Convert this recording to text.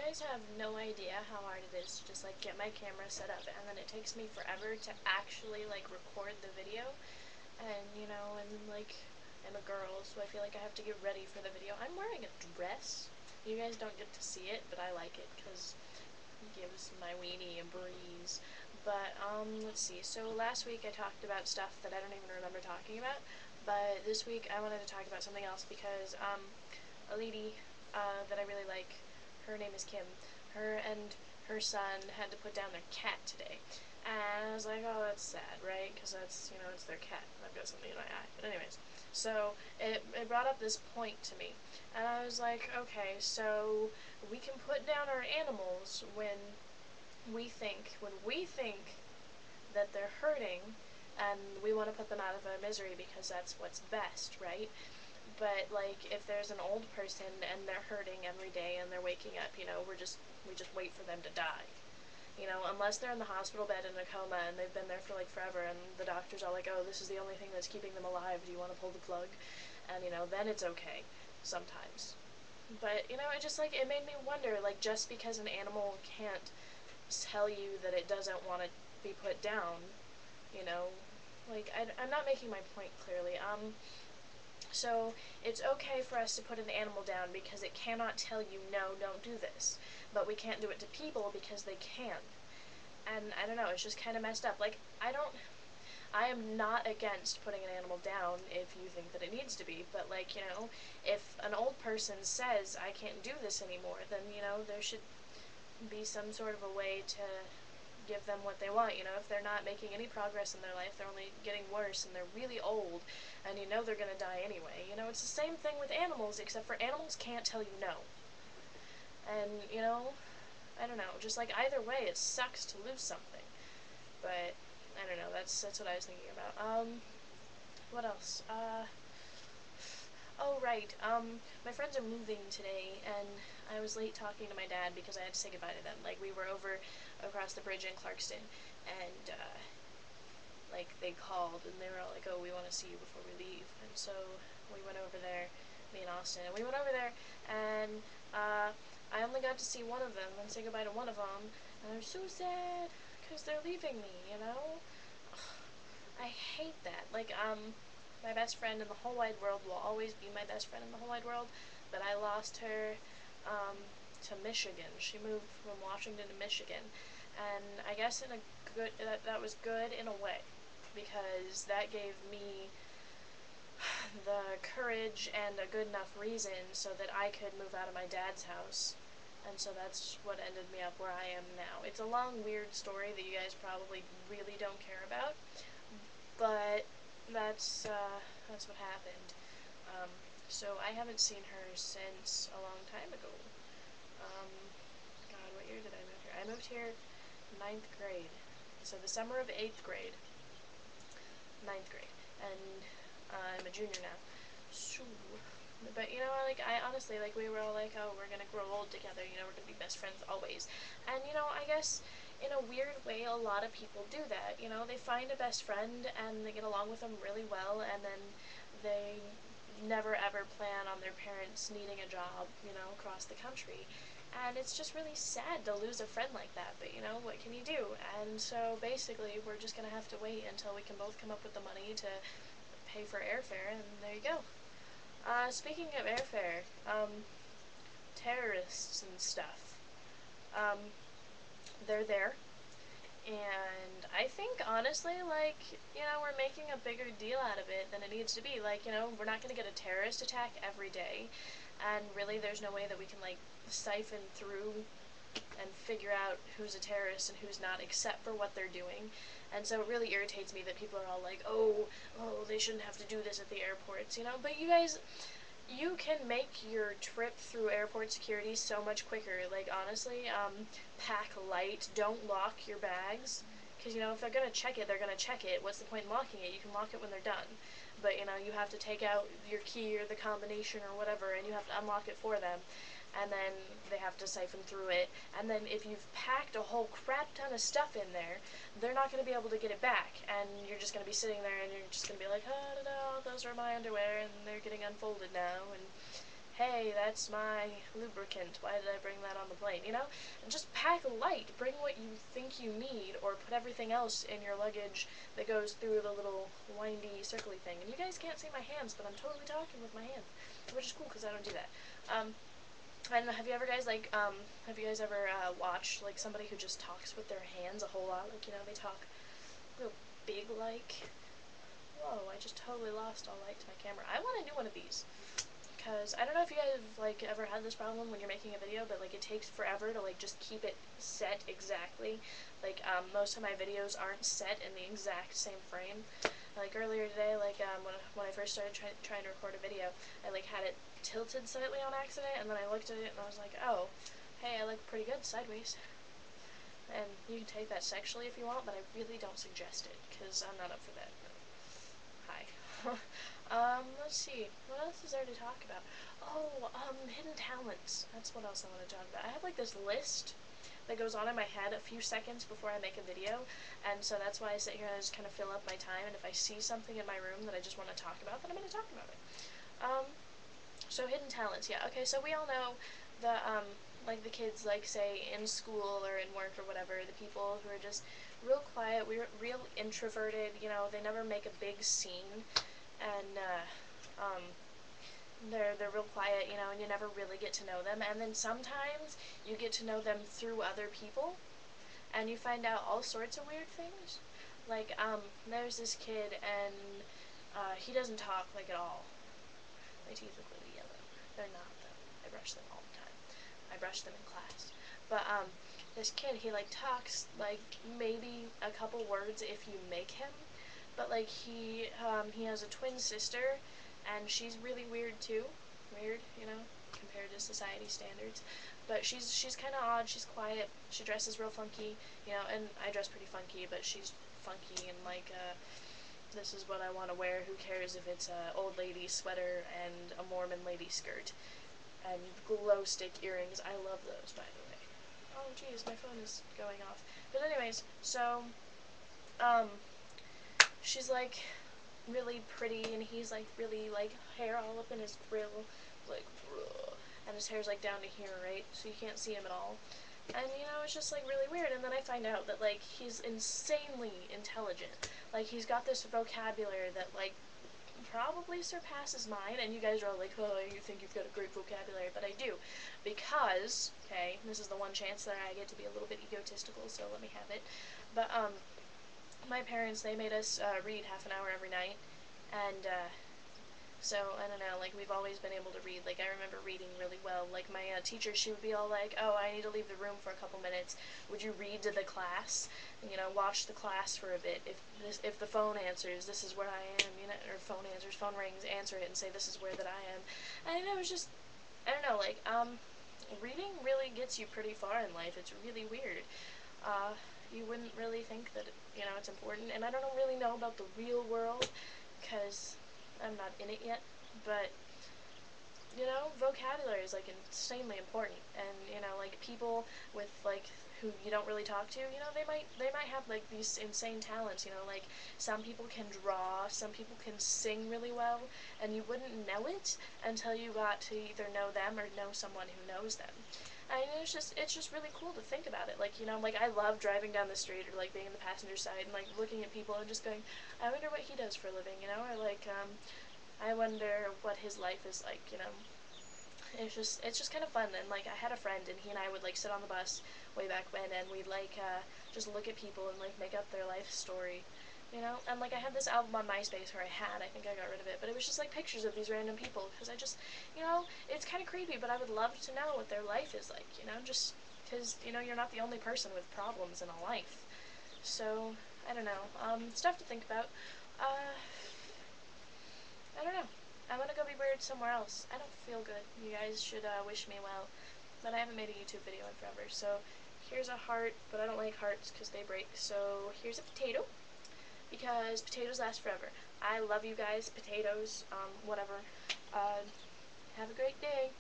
guys have no idea how hard it is to just like get my camera set up, and then it takes me forever to actually like record the video. And like I'm a girl, so I feel like I have to get ready for the video. I'm wearing a dress. You guys don't get to see it, but I like it because it gives my weenie a breeze. But let's see. So last week I talked about stuff that I don't even remember talking about, but this week I wanted to talk about something else because a lady that I really like, her name is Kim. Her and her son had to put down their cat today. And I was like, oh, that's sad, right? Because that's, it's their cat. I've got something in my eye. But anyways, so it brought up this point to me. And I was like, okay, so we can put down our animals when we think that they're hurting, and we want to put them out of their misery because that's what's best, right? But like if there's an old person and they're hurting every day and they're waking up, we just wait for them to die. Unless they're in the hospital bed in a coma and they've been there for like forever and the doctors are like, oh, this is the only thing that's keeping them alive, do you want to pull the plug? And then it's okay sometimes. But it just like it made me wonder, like, just because an animal can't tell you that it doesn't want to be put down, you know like I'm not making my point clearly. So it's okay for us to put an animal down because it cannot tell you, no, don't do this. But we can't do it to people because they can. And I don't know, it's just kind of messed up. Like, I am not against putting an animal down if you think that it needs to be. But, like, if an old person says, I can't do this anymore, then, there should be some sort of a way to give them what they want. If they're not making any progress in their life, they're only getting worse, and they're really old, and they're gonna die anyway. It's the same thing with animals, except for animals can't tell you no. And, I don't know, just like either way, it sucks to lose something. But, I don't know, that's what I was thinking about. What else? Oh, right, my friends are moving today, and I was late talking to my dad because I had to say goodbye to them. Like, we were over across the bridge in Clarkston, and, like, they called, and they were all like, oh, we want to see you before we leave. And so we went over there, me and Austin, and we went over there, and I only got to see one of them and say goodbye to one of them, and I'm so sad because they're leaving me. I hate that. Like, my best friend in the whole wide world will always be my best friend in the whole wide world, but I lost her to Michigan. She moved from Washington to Michigan, and I guess that was good in a way, because that gave me the courage and a good enough reason so that I could move out of my dad's house. And so that's what ended me up where I am now. It's a long, weird story that you guys probably really don't care about, but that's what happened. So I haven't seen her since a long time ago. God, what year did I move here? I moved here 9th grade. So the summer of 8th grade. 9th grade. And I'm a junior now. So, but like, I honestly, like, we were all like, oh, we're gonna grow old together, we're gonna be best friends always. And I guess in a weird way, a lot of people do that. They find a best friend and they get along with them really well, and then they never ever plan on their parents needing a job, across the country. And it's just really sad to lose a friend like that, but what can you do? And so basically, we're just gonna have to wait until we can both come up with the money to pay for airfare, and there you go. Speaking of airfare, terrorists and stuff, they're there. And I think, honestly, like, we're making a bigger deal out of it than it needs to be. Like, we're not going to get a terrorist attack every day. And really, there's no way that we can, like, siphon through and figure out who's a terrorist and who's not, except for what they're doing. And so it really irritates me that people are all like, oh, they shouldn't have to do this at the airports, But you guys, you can make your trip through airport security so much quicker. Like, honestly, pack light, don't lock your bags, because, if they're going to check it, they're going to check it. What's the point in locking it? You can lock it when they're done. But, you have to take out your key or the combination or whatever, and you have to unlock it for them. And then they have to siphon through it. And then if you've packed a whole crap ton of stuff in there, they're not going to be able to get it back. And you're just going to be sitting there and you're just going to be like, oh, those are my underwear and they're getting unfolded now. And hey, that's my lubricant, why did I bring that on the plane, you know? And just pack light, bring what you think you need, or put everything else in your luggage that goes through the little windy, circly thing. And you guys can't see my hands, but I'm totally talking with my hands, which is cool, because I don't do that. And have you ever guys, like, have you guys ever, watched, like, somebody who just talks with their hands a whole lot? Like, you know, they talk real big, like, whoa, I just totally lost all light to my camera. I want a new one of these. Because I don't know if you guys have, like, ever had this problem when you're making a video, but, like, it takes forever to, like, just keep it set exactly. Like, most of my videos aren't set in the exact same frame. Like, earlier today, like, when I first started trying to record a video, I, like, had it tilted slightly on accident, and then I looked at it, and I was like, oh, hey, I look pretty good sideways. And you can take that sexually if you want, but I really don't suggest it, because I'm not up for that. Hi. Let's see. What else is there to talk about? Oh, hidden talents. That's what else I want to talk about. I have, like, this list that goes on in my head a few seconds before I make a video, and so that's why I sit here and I just kind of fill up my time, and if I see something in my room that I just want to talk about, then I'm going to talk about it. So hidden talents, yeah. Okay, so we all know the, like, the kids, like, say, in school or in work or whatever, the people who are just real quiet, real introverted, you know, they never make a big scene, and, they're real quiet, you know, and you never really get to know them, and then sometimes you get to know them through other people, and you find out all sorts of weird things. Like, there's this kid, and, he doesn't talk, like, at all. My teeth look really yellow. They're not, though. I brush them all the time. I brush them in class. But, this kid, he, like, talks, like, maybe a couple words if you make him, but, like, he has a twin sister, and she's really weird, too. Weird, you know, compared to society standards. But she's kind of odd, she's quiet, she dresses real funky, you know, and I dress pretty funky, but she's funky, and, like, this is what I want to wear, who cares if it's a old lady sweater and a Mormon lady skirt, and glow stick earrings. I love those, by the way. Oh, geez, my phone is going off. But anyways, so, she's, like, really pretty, and he's, like, really, like, hair all up in his grill, like, and his hair's, like, down to here, right, so you can't see him at all, and, you know, it's just, like, really weird, and then I find out that, like, he's insanely intelligent, like, he's got this vocabulary that, like, probably surpasses mine, and you guys are all like, oh, you think you've got a great vocabulary, but I do, because, okay, this is the one chance that I get to be a little bit egotistical, so let me have it, but, my parents, they made us, read half an hour every night, and, so, I don't know, like, we've always been able to read, like, I remember reading really well, like, my, teacher, she would be all like, oh, I need to leave the room for a couple minutes, would you read to the class, you know, watch the class for a bit, if the phone answers, this is where I am, you know, or phone answers, phone rings, answer it, and say, this is where that I am, and it was just, I don't know, like, reading really gets you pretty far in life, it's really weird, you wouldn't really think that, you know, it's important, and I don't really know about the real world, because I'm not in it yet, but, you know, vocabulary is, like, insanely important, and, you know, like, people with, like, who you don't really talk to, you know, they might have, like, these insane talents, you know, like, some people can draw, some people can sing really well, and you wouldn't know it until you got to either know them or know someone who knows them. And it's just really cool to think about it, like, you know, like, I love driving down the street, or, like, being in the passenger side, and, like, looking at people and just going, I wonder what he does for a living, you know, or, like, I wonder what his life is like, you know. It's just kind of fun, and, like, I had a friend, and he and I would, like, sit on the bus way back when, and we'd, like, just look at people and, like, make up their life story, you know, and, like, I had this album on MySpace, or I think I got rid of it, but it was just, like, pictures of these random people, because I just, you know, it's kind of creepy, but I would love to know what their life is like, you know, just, because, you know, you're not the only person with problems in a life, so, I don't know, stuff to think about, I don't know. I'm gonna go be weird somewhere else. I don't feel good. You guys should wish me well. But I haven't made a YouTube video in forever. So here's a heart, but I don't like hearts because they break. So here's a potato, because potatoes last forever. I love you guys, potatoes, whatever. Have a great day.